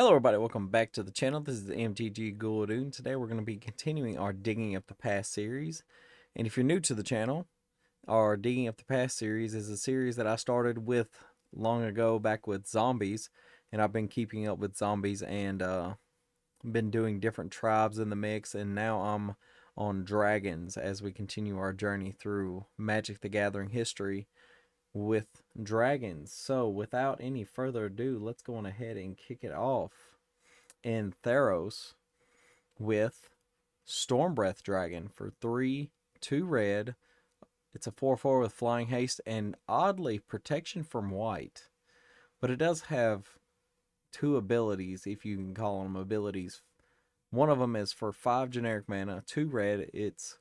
Hello everybody, welcome back to the channel. This is MTG Guladoon. Today we're going to be continuing our Digging Up the Past series. And if you're new to the channel, our Digging Up the Past series is a series that I started with long ago back with zombies. And I've been keeping up with zombies and been doing different tribes in the mix. And now I'm on dragons as we continue our journey through Magic the Gathering history with dragons. So without any further ado, let's go on ahead and kick it off in Theros with Stormbreath Dragon for 3, 2 red. It's a 4/4 with flying haste and oddly protection from white. But it does have two abilities, if you can call them abilities. One of them is for 5 generic mana, 2 red. It's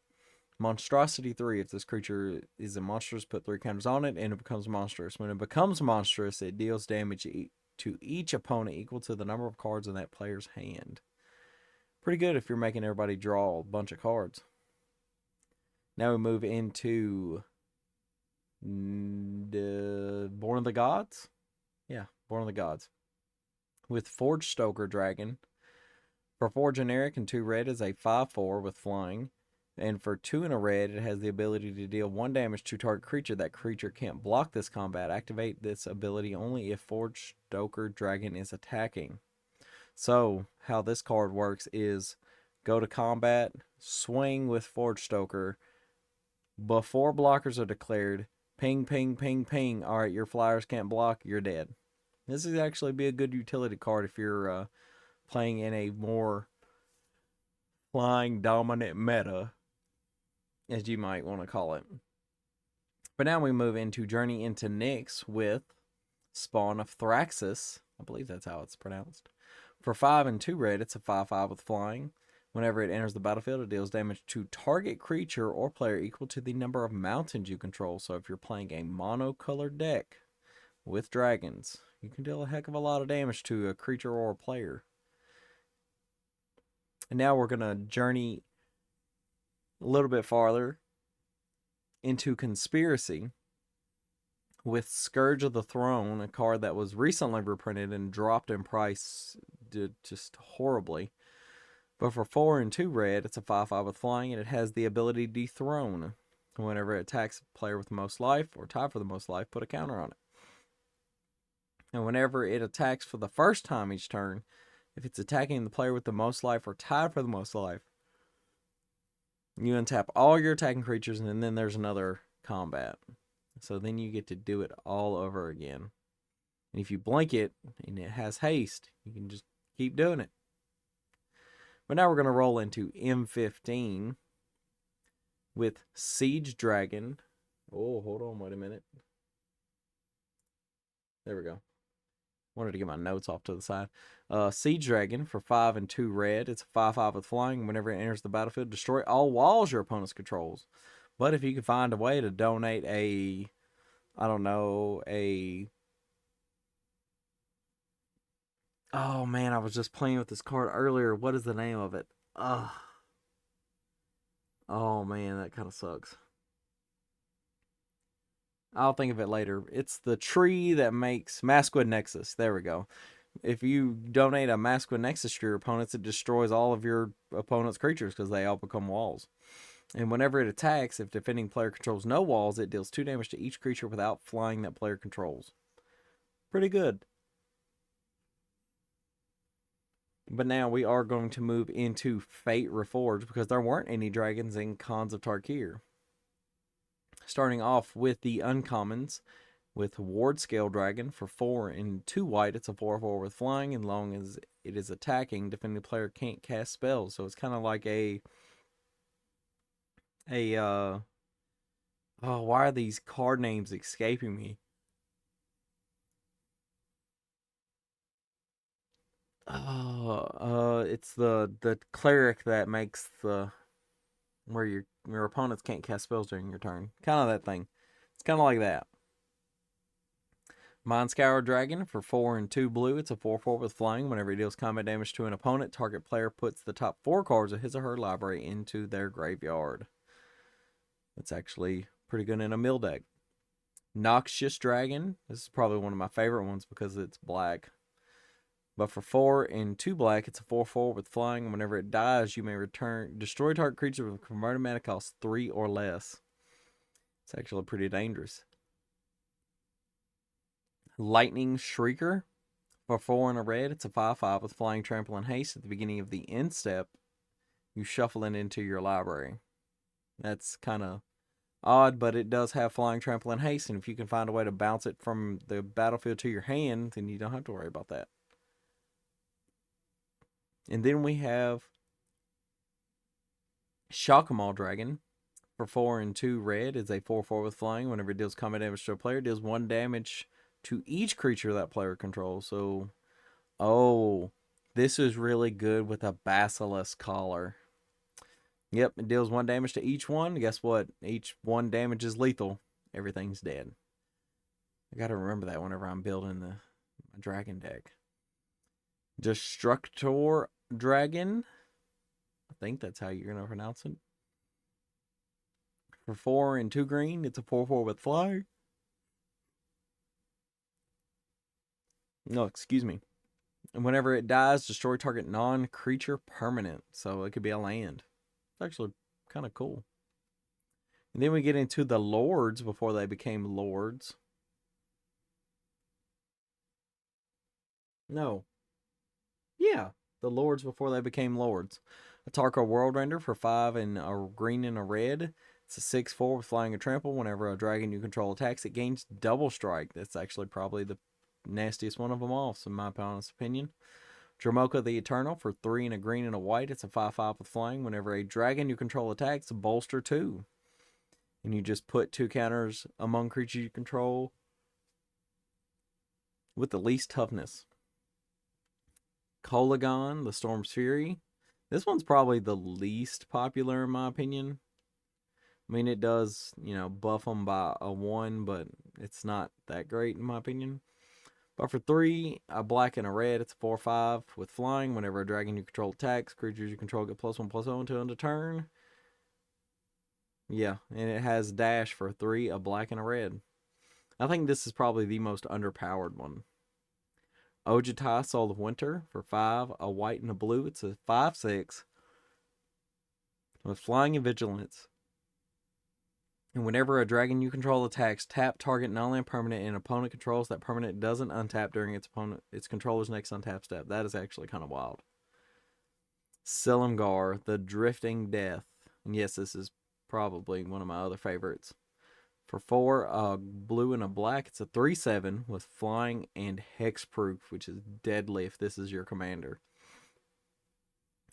Monstrosity 3. If this creature is a monstrous, put 3 counters on it and it becomes monstrous. When it becomes monstrous, it deals damage to each opponent equal to the number of cards in that player's hand. Pretty good if you're making everybody draw a bunch of cards. Now we move into Born of the Gods. Yeah, Born of the Gods. With Forge Stoker Dragon. For 4 generic and 2 red is a 5/4 with flying. And for 2 and a red, it has the ability to deal 1 damage to target creature. That creature can't block this combat. Activate this ability only if Forge Stoker Dragon is attacking. So, how this card works is go to combat, swing with Forge Stoker. Before blockers are declared, ping, ping, ping, ping. Alright, your flyers can't block, you're dead. This would actually be a good utility card if you're playing in a more flying dominant meta, as you might want to call it. But now we move into Journey into Nyx with Spawn of Thraxus. I believe that's how it's pronounced. For 5 and 2 red, it's a 5/5 with flying. Whenever it enters the battlefield, it deals damage to target creature or player equal to the number of mountains you control. So if you're playing a monocolored deck with dragons, you can deal a heck of a lot of damage to a creature or a player. And now we're going to journey a little bit farther into Conspiracy with Scourge of the Throne, a card that was recently reprinted and dropped in price just horribly. But for 4 and 2 red, it's a 5/5 with flying, and it has the ability to Dethrone. Whenever it attacks a player with the most life, or tied for the most life, put a counter on it. And whenever it attacks for the first time each turn, if it's attacking the player with the most life or tied for the most life, you untap all your attacking creatures, and then there's another combat. So then you get to do it all over again. And if you blink it, and it has haste, you can just keep doing it. But now we're going to roll into M15 with Siege Dragon. Oh, hold on, wait a minute. There we go. Wanted to get my notes off to the side. Siege Dragon for 5 and 2 red. It's a 5/5 with flying. Whenever it enters the battlefield, destroy all walls your opponent's controls. But if you can find a way to donate a, I don't know, oh man, I was just playing with this card earlier. What is the name of it? Oh man, that kind of sucks. I'll think of it later. It's the tree that makes Masquid Nexus. There we go. If you donate a Masquid Nexus to your opponents, it destroys all of your opponent's creatures because they all become walls. And whenever it attacks, if defending player controls no walls, it deals 2 damage to each creature without flying that player controls. Pretty good. But now we are going to move into Fate Reforged because there weren't any dragons in Khans of Tarkir. Starting off with the uncommons with Ward Scale Dragon for 4 and 2 white. It's a 4/4 with flying, and long as it is attacking, defending player can't cast spells. So it's kind of like oh, why are these card names escaping me? It's the cleric that makes the where your opponents can't cast spells during your turn. Kind of that thing. It's kind of like that. Mind Scour Dragon for 4 and 2 blue. It's a 4/4 with flying. Whenever it deals combat damage to an opponent, target player puts the top 4 cards of his or her library into their graveyard. That's actually pretty good in a mill deck. Noxious Dragon. This is probably one of my favorite ones because it's black. But for 4 and 2 black, it's a 4/4 with flying. Whenever it dies, you may destroy target creature with converted mana cost 3 or less. It's actually pretty dangerous. Lightning Shrieker. For 4 and a red, it's a 5/5 with flying, trample, and haste. At the beginning of the end step, you shuffle it into your library. That's kind of odd, but it does have flying, trample, and haste. And if you can find a way to bounce it from the battlefield to your hand, then you don't have to worry about that. And then we have Shakamal Dragon. For 4 and 2 red, it's a 4/4 with flying. Whenever it deals combat damage to a player, it deals 1 damage to each creature that player controls. So, this is really good with a Basilisk Collar. Yep, it deals 1 damage to each one. Guess what? Each 1 damage is lethal. Everything's dead. I gotta remember that whenever I'm building my dragon deck. Destructor Dragon. I think that's how you're gonna pronounce it. For 4 and 2 green, it's a 4/4 with flying. No, excuse me. And whenever it dies, destroy target non-creature permanent. So it could be a land. It's actually kind of cool. And then we get into the lords before they became lords. No. Yeah, the lords before they became lords. A Tarkir World Render for 5 and a green and a red. It's a 6/4 with flying and trample. Whenever a dragon you control attacks, it gains double strike. That's actually probably the nastiest one of them all, in my honest opinion. Dramoka the Eternal for 3 and a green and a white. It's a 5/5 with flying. Whenever a dragon you control attacks, bolster 2. And you just put 2 counters among creatures you control with the least toughness. Kolagon, the Storm's Fury. This one's probably the least popular in my opinion. I mean, it does, buff them by a 1, but it's not that great in my opinion. But for 3, a black and a red, it's a 4/5 with flying. Whenever a dragon you control attacks, creatures you control get +1/+0 until end of turn. Yeah, and it has dash for 3, a black and a red. I think this is probably the most underpowered one. Ojutai, Soul of Winter for 5, a white and a blue. It's a 5/6 with flying and vigilance. And whenever a dragon you control attacks, tap target non-land permanent and opponent controls that permanent doesn't untap during its controller's next untap step. That is actually kind of wild. Silumgar, the Drifting Death. And yes, this is probably one of my other favorites. For 4, a blue and a black, it's a 3/7 with flying and hexproof, which is deadly if this is your commander.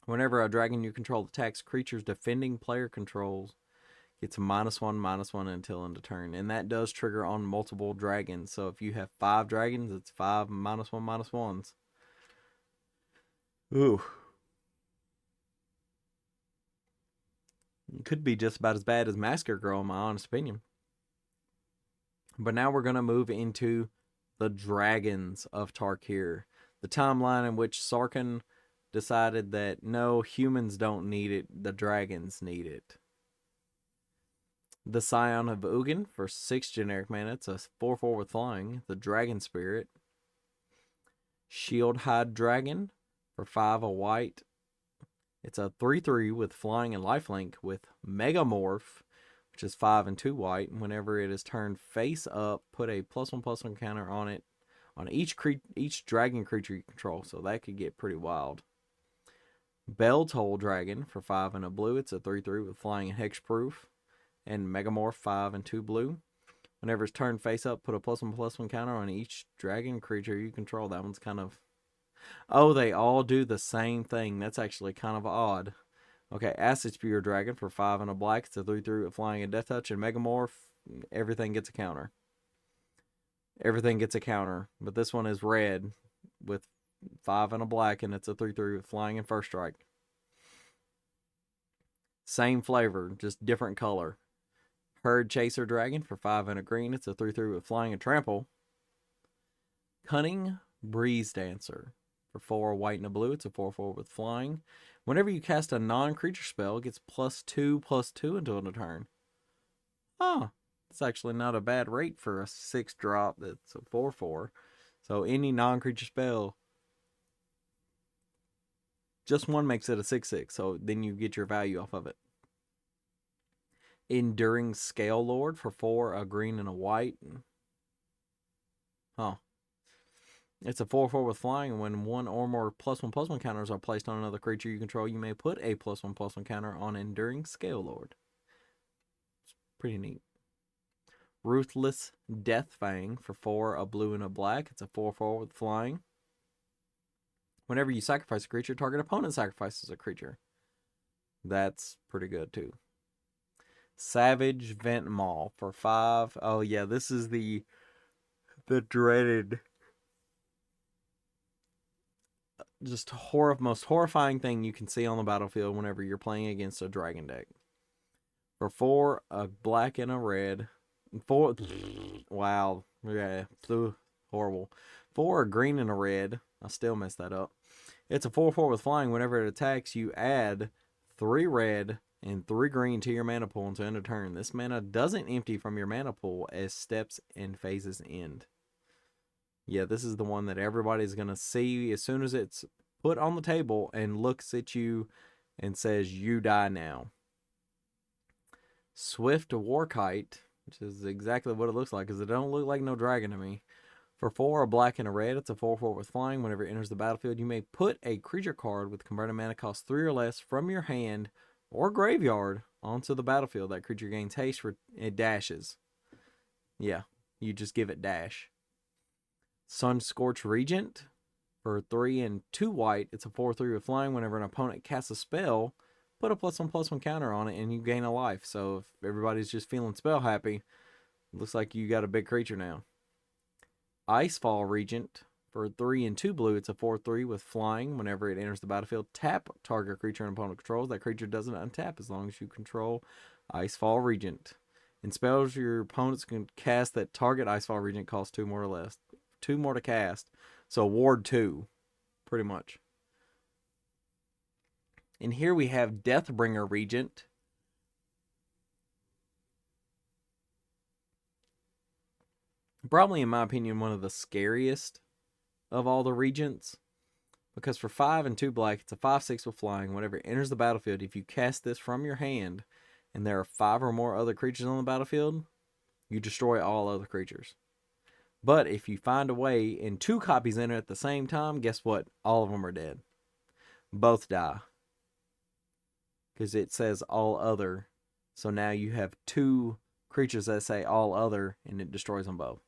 Whenever a dragon you control attacks creatures defending player controls, it's -1/-1 until end of turn. And that does trigger on multiple dragons. So if you have 5 dragons, it's 5 -1/-1s. Ooh. It could be just about as bad as Massacre Girl, in my honest opinion. But now we're going to move into the dragons of Tarkir. The timeline in which Sarkhan decided that no, humans don't need it, the dragons need it. The Scion of Ugin for 6 generic mana. It's a 4/4 with flying. The Dragon Spirit. Shieldhide Dragon for 5, a white. It's a 3/3 with flying and lifelink with Megamorph, which is 5 and 2 white. And whenever it is turned face up, put a +1/+1 counter on it on each dragon creature you control. So that could get pretty wild. Belltoll Dragon for 5 and a blue. It's a 3/3 with flying and hexproof. And Megamorph 5 and 2 blue. Whenever it's turned face up, put a +1/+1 counter on each dragon creature you control. That one's kind of... Oh, they all do the same thing. That's actually kind of odd. Okay, Acid Spear Dragon for 5 and a black. It's a 3/3 with flying and death touch. And Megamorph, everything gets a counter. Everything gets a counter. But this one is red with 5 and a black. And it's a 3/3 with flying and first strike. Same flavor, just different color. Herd Chaser Dragon for 5 and a green. It's a 3/3 with flying and trample. Cunning Breeze Dancer for 4 white and a blue. It's a 4/4 with flying. Whenever you cast a non-creature spell, it gets +2/+2 until end of turn. Oh, it's actually not a bad rate for a 6-drop that's a 4/4. So any non-creature spell Just one makes it a 6/6, so then you get your value off of it. Enduring Scale Lord for 4, a green and a white. Huh. It's a 4/4 with flying, and when one or more +1/+1 counters are placed on another creature you control, you may put a +1/+1 counter on Enduring Scale Lord. It's pretty neat. Ruthless Deathfang for 4, a blue and a black. It's a 4/4 with flying. Whenever you sacrifice a creature, target opponent sacrifices a creature. That's pretty good too. Savage Vent Maul for 5. Oh yeah, this is the dreaded, just most horrifying thing you can see on the battlefield whenever you're playing against a dragon deck. For 4, a black and a red. 4, wow, yeah, horrible. 4, a green and a red. I still messed that up. It's a 4/4 with flying. Whenever it attacks, you add 3 red and 3 green to your mana pool until end of turn. This mana doesn't empty from your mana pool as steps and phases end. Yeah, this is the one that everybody's going to see as soon as it's put on the table and looks at you and says, you die now. Swift Warkite, which is exactly what it looks like, because it don't look like no dragon to me. For 4, a black and a red, it's a 4/4 with flying. Whenever it enters the battlefield, you may put a creature card with converted mana cost 3 or less from your hand or graveyard onto the battlefield. That creature gains haste for it dashes. Yeah, you just give it dash. Sunscorch Regent for 3 and 2 white. It's a 4/3 with flying. Whenever an opponent casts a spell, put a +1/+1 counter on it and you gain a life. So if everybody's just feeling spell happy, looks like you got a big creature now. Icefall Regent for 3 and 2 blue. It's a 4/3 with flying. Whenever it enters the battlefield, tap target creature an opponent controls. That creature doesn't untap as long as you control Icefall Regent. In spells your opponents can cast that target Icefall Regent costs 2 more or less. 2 more to cast. So ward 2, pretty much. And here we have Deathbringer Regent. Probably, in my opinion, one of the scariest of all the regents. Because for 5 and 2 black, it's a 5/6 with flying. Whenever it enters the battlefield, if you cast this from your hand and there are 5 or more other creatures on the battlefield, you destroy all other creatures. But if you find a way and 2 copies enter at the same time, guess what? All of them are dead. Both die. Because it says all other. So now you have 2 creatures that say all other, and it destroys them both.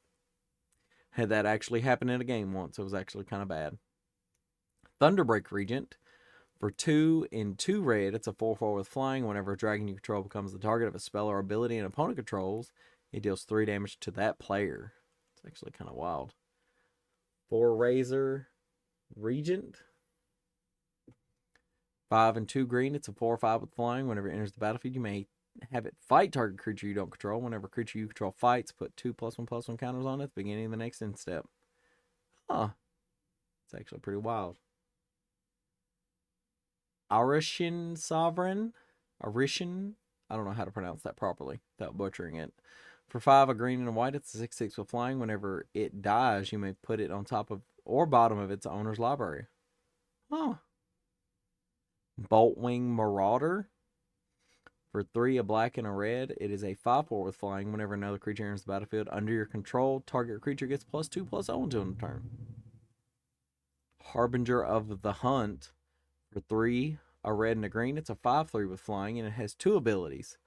Had that actually happened in a game once. It was actually kind of bad. Thunderbreak Regent. For 2 and 2 red, it's a 4/4 with flying. Whenever a dragon you control becomes the target of a spell or ability an opponent controls, it deals 3 damage to that player. It's actually kind of wild. 4 Razor Regent. 5 and 2 green, it's a 4/5 with flying. Whenever it enters the battlefield, you may have it fight target creature you don't control. Whenever a creature you control fights, put 2 +1/+1 counters on it at the beginning of the next end step. Huh. It's actually pretty wild. Arishin Sovereign. Arishin. I don't know how to pronounce that properly without butchering it. For 5, a green and a white, it's a 6/6 with flying. Whenever it dies, you may put it on top of or bottom of its owner's library. Huh. Boltwing Marauder. For 3, a black and a red, it is a 5/4 with flying. Whenever another creature enters the battlefield under your control, target creature gets +2/+0 until end of turn. Harbinger of the Hunt. For 3, a red and a green, it's a 5/3 with flying, and it has 2 abilities.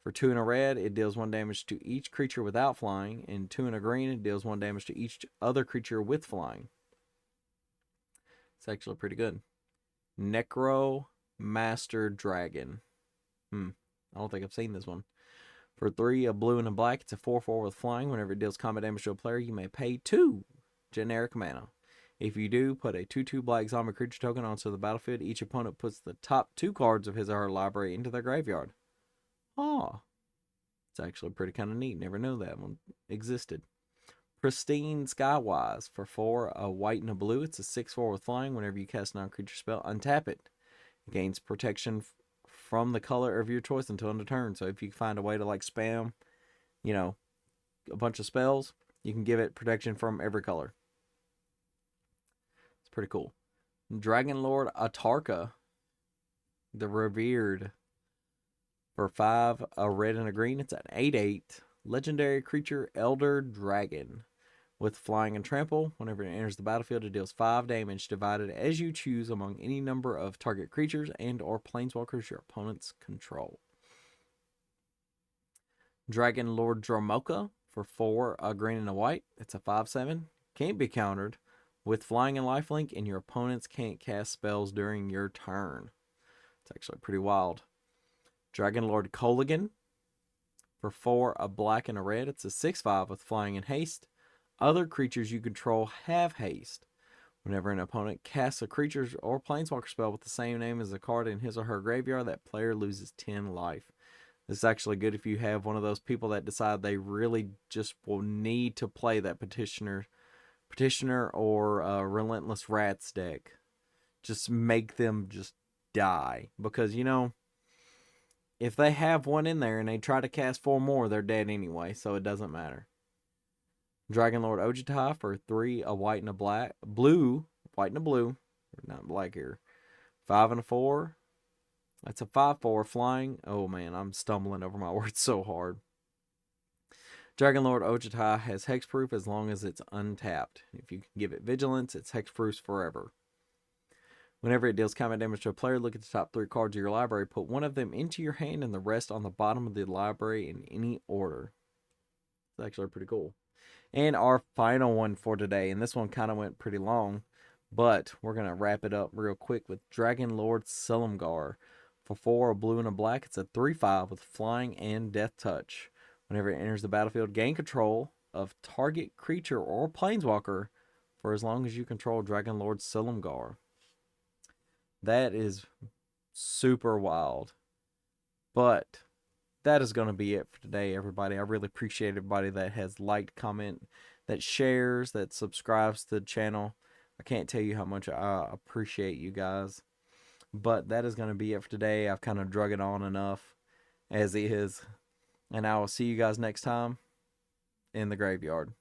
For 2 and a red, it deals 1 damage to each creature without flying, and 2 and a green, it deals 1 damage to each other creature with flying. It's actually pretty good. Necro Master Dragon. I don't think I've seen this one. For 3, a blue and a black, it's a 4/4 with flying. Whenever it deals combat damage to a player, you may pay 2 generic mana. If you do, put a 2/2 black zombie creature token onto the battlefield. Each opponent puts the top 2 cards of his or her library into their graveyard. Oh, it's actually pretty kind of neat. Never knew that one existed. Pristine Skywise. For 4, a white and a blue, it's a 6/4 with flying. Whenever you cast a non-creature spell, untap it. It gains protection from the color of your choice until end of turn. So if you find a way to like spam, a bunch of spells, you can give it protection from every color. It's pretty cool. Dragon Lord Atarka, the revered, for 5, a red and a green. It's an 8/8 legendary creature, Elder Dragon. With flying and trample, whenever it enters the battlefield, it deals 5 damage divided as you choose among any number of target creatures and or planeswalkers your opponents control. Dragon Lord Dromoka for 4, a green and a white. It's a 5/7. Can't be countered. With flying and lifelink, and your opponents can't cast spells during your turn. It's actually pretty wild. Dragon Lord Kolaghan for 4, a black and a red. It's a 6/5 with flying and haste. Other creatures you control have haste. Whenever an opponent casts a creature or planeswalker spell with the same name as a card in his or her graveyard, that player loses 10 life. This is actually good if you have one of those people that decide they really just will need to play that petitioner or Relentless Rats deck. Just make them just die. Because, if they have one in there and they try to cast 4 more, they're dead anyway, so it doesn't matter. Dragon Lord Ojutai for 3, a white and a black. Blue, white and a blue. Not black here. 5 and a 4. That's a 5/4 flying. Oh man, I'm stumbling over my words so hard. Dragon Lord Ojutai has hexproof as long as it's untapped. If you can give it vigilance, it's hexproof forever. Whenever it deals combat damage to a player, look at the top 3 cards of your library. Put one of them into your hand and the rest on the bottom of the library in any order. It's actually pretty cool. And our final one for today, and this one kind of went pretty long, but we're going to wrap it up real quick with Dragon Lord Silumgar. For 4, a blue and a black, it's a 3/5 with flying and death touch. Whenever it enters the battlefield, gain control of target creature or planeswalker for as long as you control Dragon Lord Silumgar. That is super wild. But that is going to be it for today, everybody. I really appreciate everybody that has liked, comment, that shares, that subscribes to the channel. I can't tell you how much I appreciate you guys. But that is going to be it for today. I've kind of drug it on enough as is. And I will see you guys next time in the graveyard.